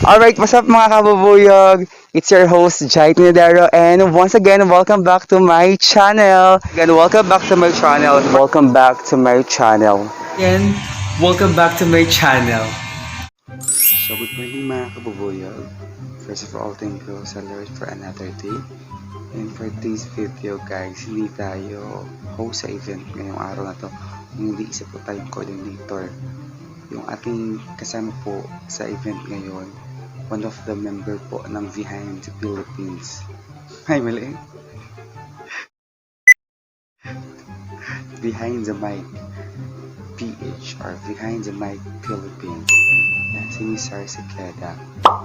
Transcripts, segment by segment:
Alright, what's up mga kabubuyog? It's your host, Jai Tinidero, and once again, welcome back to my channel. Again, welcome back to my channel. Welcome back to my channel. Again, welcome back to my channel. So, good morning mga kabubuyog. First of all, thank you sa Lord for another day. And for today's video guys, hindi tayo host sa event ngayong araw na to. Hindi isa po tayong coordinator. Yung ating kasama po sa event ngayon, one of the member po ng Behind the Philippines. Ay, mali. Behind the Mic PH or Behind the Mic Philippines. Yan, si Miss Sarsi Queda.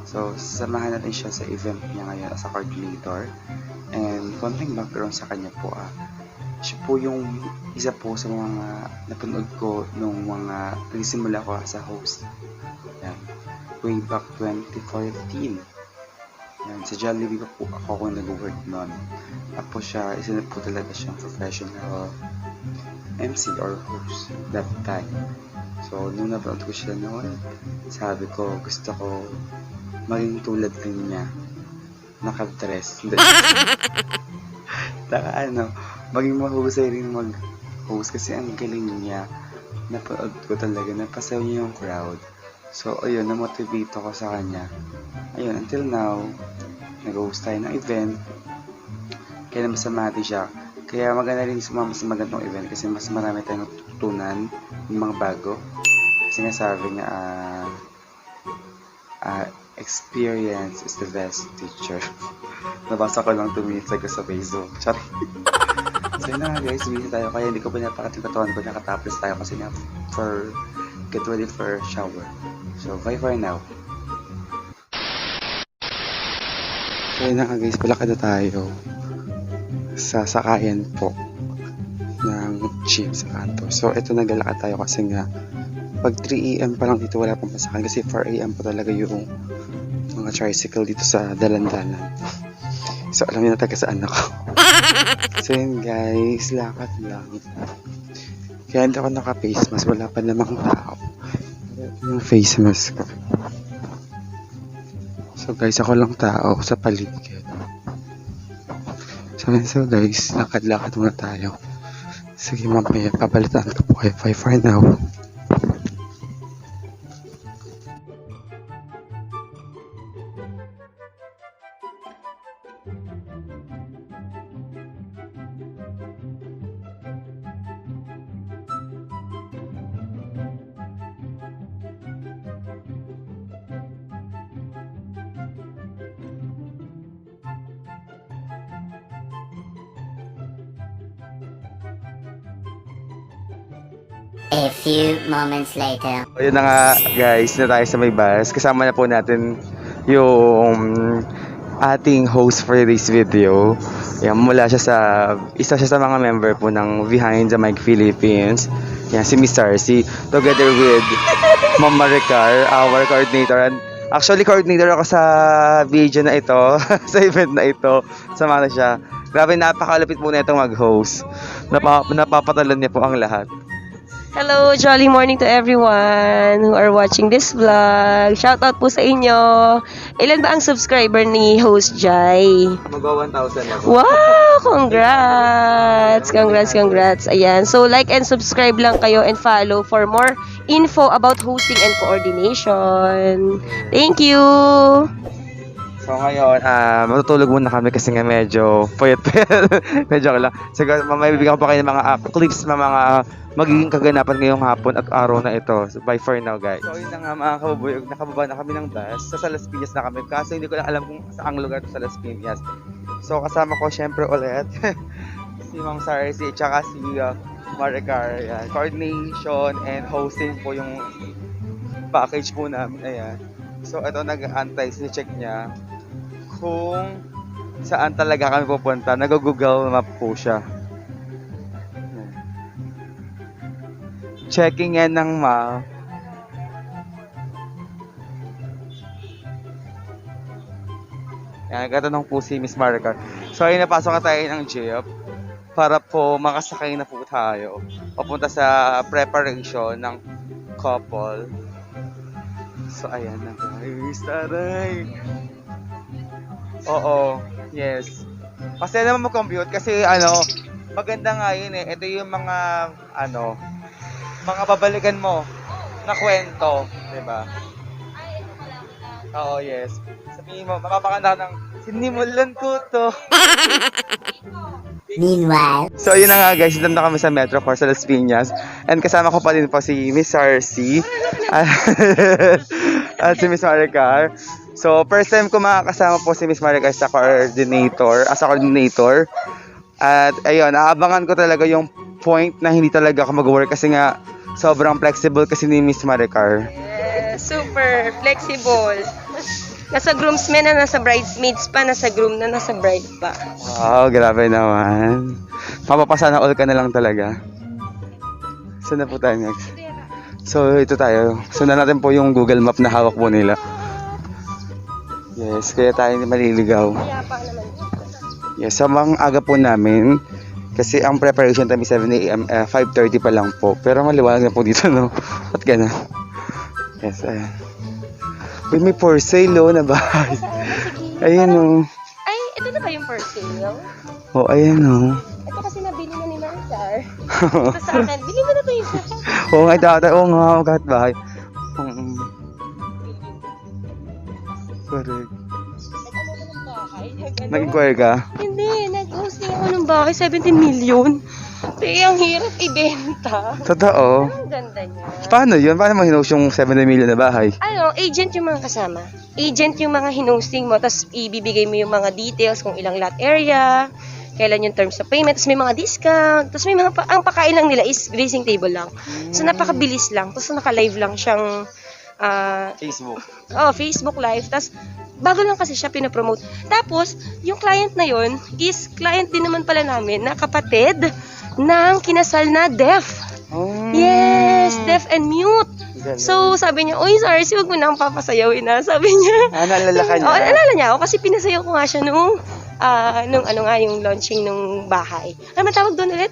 So, samahan natin siya sa event niya ngayon as a coordinator. And konting background sa kanya po siya po yung isa po sa mga napanood ko nung mga nagsimula ko sa host. Yan. Way back 2014. Yan. Sa Jollibee po ako nag-work noon. Tapos siya, isa na po talaga siyang professional MC or host that time. So, nung napanood ko siya noon, sabi ko, gusto ko maging tulad din niya. Naka-dress. Maging mahusay rin mag-host kasi ang galing niya. Napanood ko talaga, napasayaw niya yung crowd. So, ayun, na-motivate ako sa kanya. Ayun, until now, nag-host tayo ng event. Kaya naman siya. Kaya maganda rin sumama sa magandang event kasi mas marami tayong tutunan ng mga bago. Kasi nga sabi niya, experience is the best teacher. Nabasa ko lang 2 minutes ago sa Facebook. Sorry. So yun na nga guys, busy tayo. Kaya hindi ko pinapakit yung katawan ko. Nakatapos tayo kasi na get ready for shower. So bye for now. So yun na nga guys, palakad na tayo sa sakayan po ng jeep sa kanto. So ito naglalakad tayo kasi nga pag 3 AM pa lang dito wala pang pasakan kasi 4 AM pa talaga yung mga tricycle dito sa dalan-dalan. So alam niyo na taga saan ako. So yun guys, lakad lang. Kaya hindi ako naka-face mask, wala pa namang tao. Yung face mask ko. So guys, ako lang tao sa paligid. So guys, lakad-lakad muna tayo. Sige mamaya, papalitan ko po kayo. Bye for now. A few moments later. Ayun na nga guys, na tayo sa may bus. Kasama na po natin yung ating host for this video. Yan, isa siya sa mga member po ng Behind the Mic Philippines. Yan, si Miss Sarsi. Together with Ma'am Maricar, our coordinator. And actually, coordinator ako sa video na ito, sa event na ito. Sama na siya. Grabe, napakalapit po na itong mag-host. Napapatalon niya po ang lahat. Hello, jolly morning to everyone who are watching this vlog. Shoutout po sa inyo. Ilan ba ang subscriber ni host Jai? Magwa 1,000 na po. Wow! Congrats! Congrats! Ayan. So, like and subscribe lang kayo and follow for more info about hosting and coordination. Thank you! So ngayon, matutulog muna kami kasi nga medyo puyat-puyat. Medyo lang. Siguro mamaya bibigyan ko pa kayo ng mga clips ng mga magiging kaganapan ngayong hapon at araw na ito. So bye for now guys. So yun na nga mga kabubuyog, nakababa na kami ng bus. Sa Las Piñas na kami. Kaso hindi ko lang alam kung saang lugar to sa Las Piñas. So kasama ko syempre ulit si Ma'am Sarsi tsaka si Maricar. Coordination and hosting po yung package po namin. Ayan. So ito nag-antay, si-check niya kung saan talaga kami pupunta. Nag-Google map po siya. Checking yan ng map. Yan, nagtatanong po si Miss Maricar. So ayun, napasok na tayo ng jeep para po makasakay na po tayo papunta sa preparation ng couple. So, ayan na guys. Taray! Oo, yes. Kasi naman mag-compute kasi maganda nga yun eh. Ito yung mga mga babalikan mo na kwento, 'di ba? Oo, yes. Sabihin mo, mapapakanta ka ng sinimulan ko to. Meanwhile, So, yun na nga guys, dito na kami sa Metro Core sa Las Piñas. And kasama ko pa din po si Miss Arcy at si Miss Maricar. So, first time ko makakasama po si Miss Maricar as a coordinator. At ayun, aabangan ko talaga yung point na hindi talaga ako mag-work kasi nga sobrang flexible kasi ni Miss Maricar. Yes, super flexible. Nasa groomsmen na, nasa bridesmaids pa, nasa groom na, nasa bride pa. Wow, grabe naman. Mapapasana all ka na lang talaga. Saan na po tayo next? So, ito tayo. Sundan natin po yung Google Map na hawak po nila. Yes, kaya tayo hindi maliligaw. Kaya pa naman. Yes, sa mga aga po namin, kasi ang preparation time is 7 a.m., 5:30 pa lang po. Pero maliwanag na po dito, no? At gana. Yes, ayan. Uy, may for sale, na bahay. Ayan, oh. Ay, ito na ba yung for sale? Oh, ayan, oh. Ito kasi nabili na ni Maricar. Ito sa akin, bili mo na ito isa. Oo nga, dati. Oo nga, kahit bahay. Correct. Nag-ano ko ng bahay? Nag-inquire ka? Hindi, nag-hosting ako ng bahay, 17 million. Eh, ang hirap ibenta. Totoo. Ang ganda niya. Paano yun? Paano mo hinost yung 7 million na bahay? Agent yung mga kasama. Agent yung mga hinosting mo, tapos ibibigay mo yung mga details kung ilang lot area, kailan yung terms of payment, tapos may mga discount, tapos may mga, ang pakain lang nila is grazing table lang. So, napakabilis lang. Tapos, naka-live lang siyang, Facebook. Facebook live. Tapos, bago lang kasi siya pinapromote. Tapos, yung client na yon is client din naman pala namin na kapatid ng kinasal na deaf. Oh. Yes, deaf and mute. Galing. So, sabi niya, "Uy, sorry, wag mo nang papasayawin na." Sabi niya. Naalala ka niya? Oo, naalala niya ako kasi pinasayaw ko nga siya nung yung launching nung bahay. Ano man tawag doon ulit?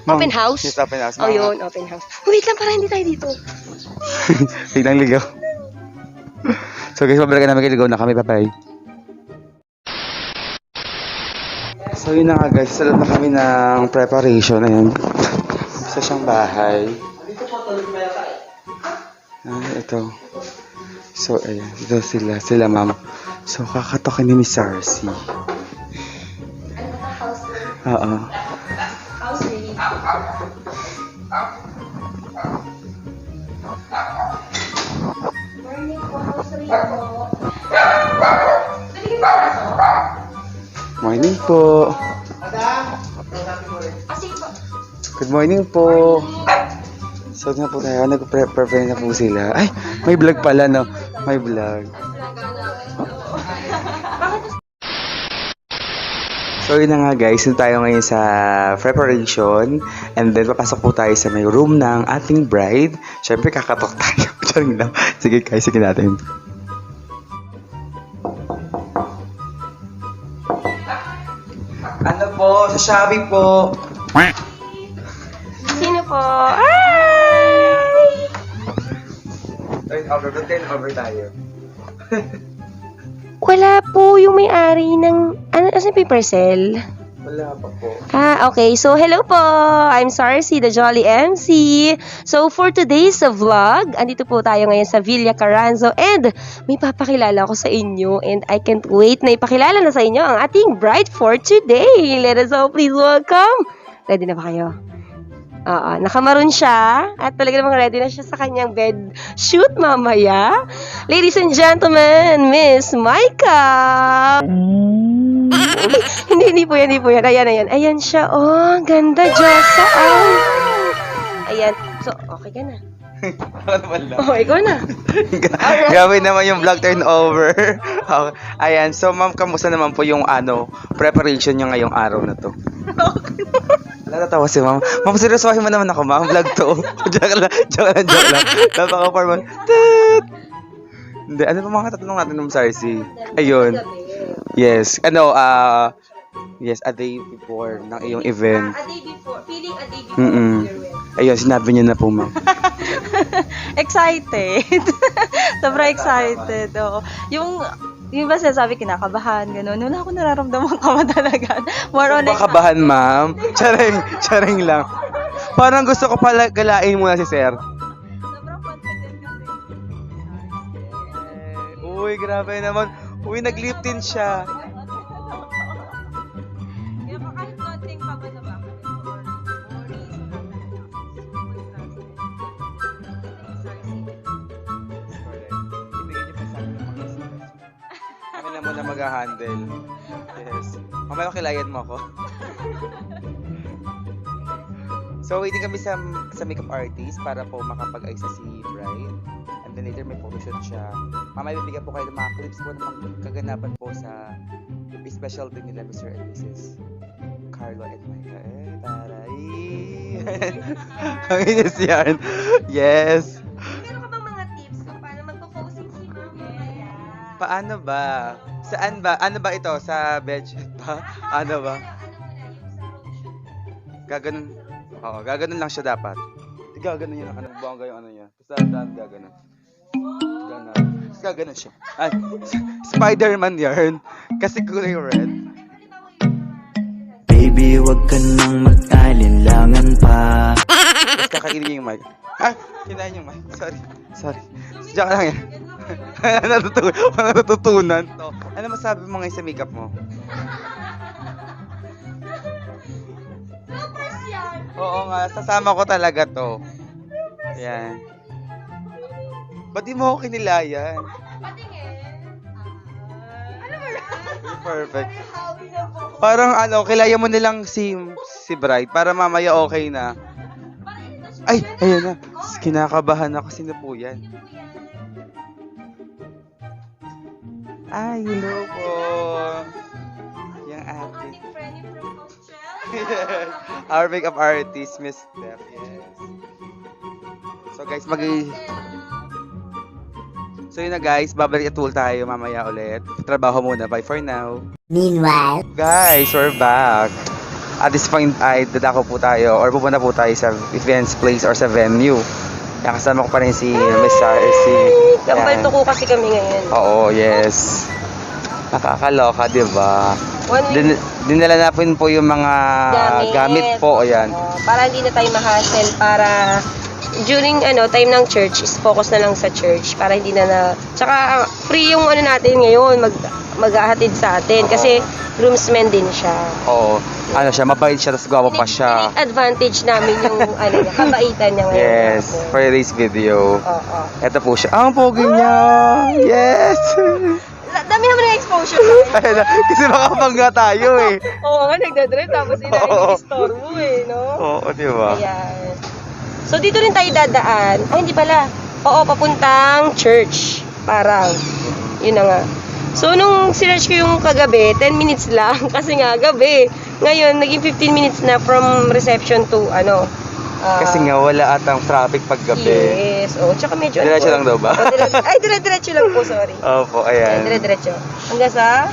Open house? Yes, open house. Oh, yun, open house. Wait lang, para hindi tayo dito. Biglang ligaw. So guys, pabalikan namin kiligaw na kami, bye-bye. So yun na nga guys, salat na kami ng preparation. Ayan. Isa siyang bahay. Ito. So ayan, ito sila ma'am. So kakatokin ni Miss Arcy. Oo. House ready. Morning po, house ready po. Morning po. Good morning po. So na po tayo, nag-prepare na po sila. Ay, may vlog pala, no? May vlog. So yun na nga guys, yun tayo ngayon sa preparation. And then papasok po tayo sa may room ng ating bride. Siyempre kakatok tayo. Charing lang. Sige guys, sige natin. Ano po? Sa Shopee po. Sino po? Ay! Turn over tayo. Wala po yung may-ari ng, asan yung paper cell? Wala pa po. Okay. So, hello po. I'm Sarcy, the Jolly MC. So, for today's vlog, andito po tayo ngayon sa Villa Caranzo and may papakilala ko sa inyo and I can't wait na ipakilala na sa inyo ang ating bride for today. Let us all please welcome. Ready na ba kayo? Nakamaroon siya at talaga namang ready na siya sa kanyang bed shoot mamaya. Ladies and gentlemen, Miss Micah! Hindi po yan. Ayan siya. Oh, ang ganda, Diyosa. Ayan. So, okay ka na. Oh, ikaw na. Grabe naman yung vlog turnover. Okay. Ayan, so ma'am, kamusta naman po yung preparation nyo ngayong araw na to? Natatawa si ma'am. Ma'am, seryosohin mo naman ako, ma'am. Vlog to. Joke lang. Napaka-formal. Hindi, ano pa mga tatanong natin ng Sarcy? Ayun. Yes. Yes, a day before ng iyong event. A day before. Feeling a day before. Ayun, sinabi niyo na po, ma'am. Excited. Sobrang excited. Oo. Yung ba sinasabi kinakabahan, gano'n. Wala akong nararamdaman talaga. More on Bakabahan, ma'am. Charing lang. Parang gusto ko pala galain muna si sir. Sobrang confident kasi. Uy, grabe naman. Uy, nag-lip tint siya. Kaya pa kahit konting kaba na ba kami or worries o Ibigay niyo pa sa akin ang mga stress. Kami na muna mag-handle. Yes. Mamaya kilayan mo ako. So, waiting kami sa makeup artist para po makapag-ayos sa si Bride. And then later may photoshoot siya. Mamaya bibigyan po kayo ng mga clips po ng mga kaganapan po sa specialty nila, Mr. and Mrs. Carlo and Micah. Taray! Ang inis yan. Yes! Meron ka bang mga tips kung paano magpo-posing si Mama? Paano ba? Saan ba? Ano ba ito? Sa bedsheet ba? Ano ba? Gaganon. Oo, gaganon lang siya dapat. Gaganon yun. Ano ba yung ano niya? Basta daan gaganon. Ganon. Gaganon siya. Ay, Spider-Man yarn. Kasi kulay red. Baby, wag ka nang mag-alinlangan pa. Tapos kakainin niya yung mic. Ah, kinain yung mic. Sorry. Diyan lang yan. Natutunan to. Ano masabi mo ngayon sa makeup mo? Oo nga, sasama ko talaga to. Yan. Ba't di mo ako kinilayan? Perfect. Parang ano, kilaya mo nilang si Bride para mamaya okay na. Ay, ayun na. Kinakabahan ako. Sino po yan? Ay, hello po. Yung ate. Yes. Our makeup artist, Miss Steph. Yes. So guys, So yun na guys, babalik at tayo mamaya ulit. Trabaho muna. Bye for now. Meanwhile, Guys, we're back. At this point ay dadako po tayo or pupunta po tayo sa events place or sa venue. Yan, kasama ko pa rin si Miss Sarcy. Kambal tuko kasi kami ngayon. Oo, yes. Nakakaloka, di ba? Dinala na po yung mga gamit po. Ayan. Para hindi na tayo ma-hassle, para during time ng church is focus na lang sa church para hindi na tsaka free yung natin ngayon maghahatid sa atin kasi groomsmen din siya. Oo. Ano siya, mabait siya, tapos gwapo pa siya. Advantage namin yung niya, kabaitan niya ngayon. Yes, for this video. Oo. Ito po siya. Ang pogi niya! Yes! Dami naman ng exposure sa Ayun na, kasi makapangga tayo eh. Oo nga, nagdadrive tapos inaistorbo no? Oo, di ba? Ayan. So, dito rin tayo dadaan. Ay, hindi pala. Oo, papuntang church. Parang. Yun na nga. So, nung sinerch ko yung kagabi, 10 minutes lang. Kasi nga, gabi. Ngayon, naging 15 minutes na from reception to, Kasi nga wala atang traffic pag gabi. Yes. Oh, tsaka medyo Diretso lang daw ba? Ay, dire-diretso lang po, sorry. Opo, Ayan, ayan. dire-diretso. Hanggang sa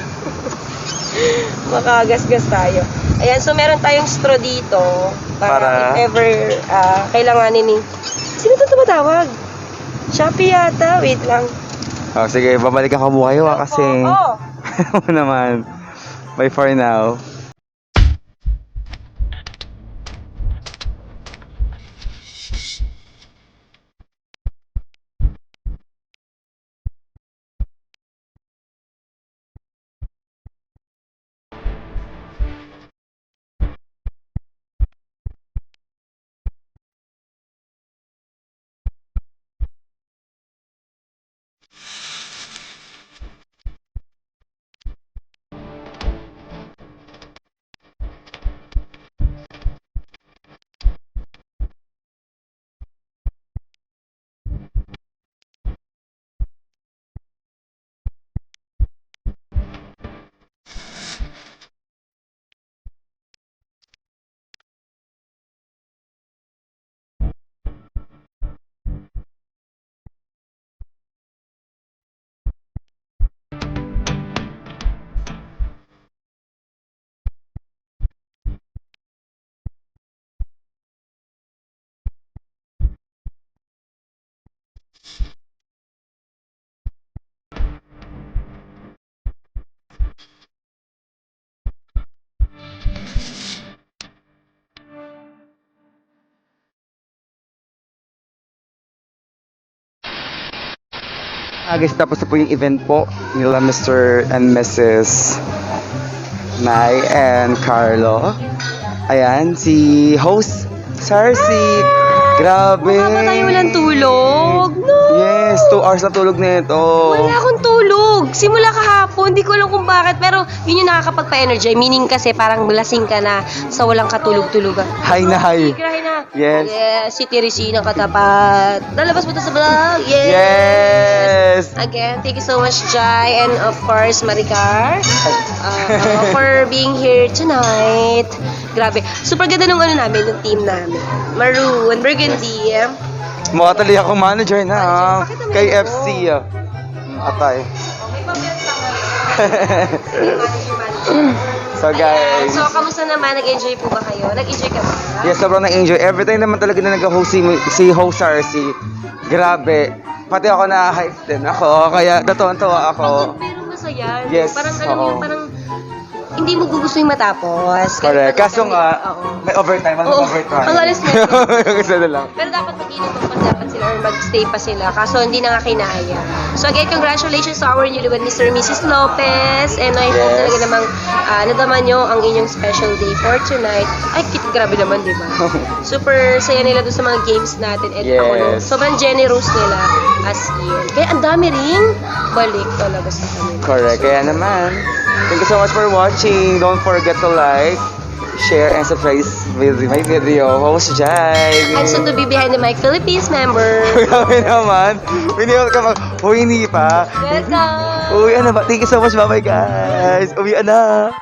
makagasgas tayo. Ayan, so meron tayong straw dito para if ever kailanganin ni... Sino ito tumatawag? Shopee yata. Wait lang. Oh, sige, babalikan ko mo kayo kasi... Oo. Ano naman. Bye for now. Guys, tapos na po yung event po nila Mr. and Mrs. Mai and Carlo. Ayan, si host Sarsi. Grabe. Mukha ba tayo walang tulog? No! Yes, 2 hours na tulog na ito. Wala akong tulog. Simula kahapon, di ko alam kung bakit. Pero yun yung nakakapagpa-energy. Meaning kasi parang lasing ka na sa walang katulog-tulugan. Hi na hi. Grahe na. Yes. Yes, si Teresina katapat. Lalabas mo to sa vlog. Yes. Yes. Again, thank you so much, Jai. And of course, Maricar. For being here tonight. Grabe. Super ganda nung ano namin, yung team namin. Maroon, Burgundy. Mukha talaga akong manager na. Bakit naman Kay ako? FC. Atay. May pamilya ka. So guys. So, kamusta naman? Nag-enjoy po ba kayo? Nag-enjoy ka ba? Yes, sobrang na-enjoy. Every time naman talaga na nag-host si host Sarsi. Grabe. Pati ako na-hype din ako. Kaya natuwa ako. Pero masaya. Yes, Parang alam mo oo. yung parang hindi mo gugustuhin matapos. Correct. Kahit Kaso pagod nga, kami. Oo. may overtime. Ano Oo. overtime? Ang alis na. Isa na lang. Pero dapat mag-inom pa dapat sila or mag-stay pa sila. Kaso hindi na nga kinaya. So again, congratulations to our newlywed Mr. and Mrs. Lopez. And I hope Yes. talaga namang nadaman nyo ang inyong special day for tonight. Ay, grabe naman, di ba? Super saya nila doon sa mga games natin. And ako, no, Yes. sobrang generous nila as in. Kaya ang dami ring balik talaga sa kanila. Correct. Kaya naman. Thank you so much for watching. Don't forget to like, share, and subscribe with my video. Host Jai. And so to be behind the mic Philippines member. Grabe naman. Pinihot ka mag... Uy, hindi pa. Welcome! Uy, ano ba? Thank you so much. Bye-bye, guys. Uwi na.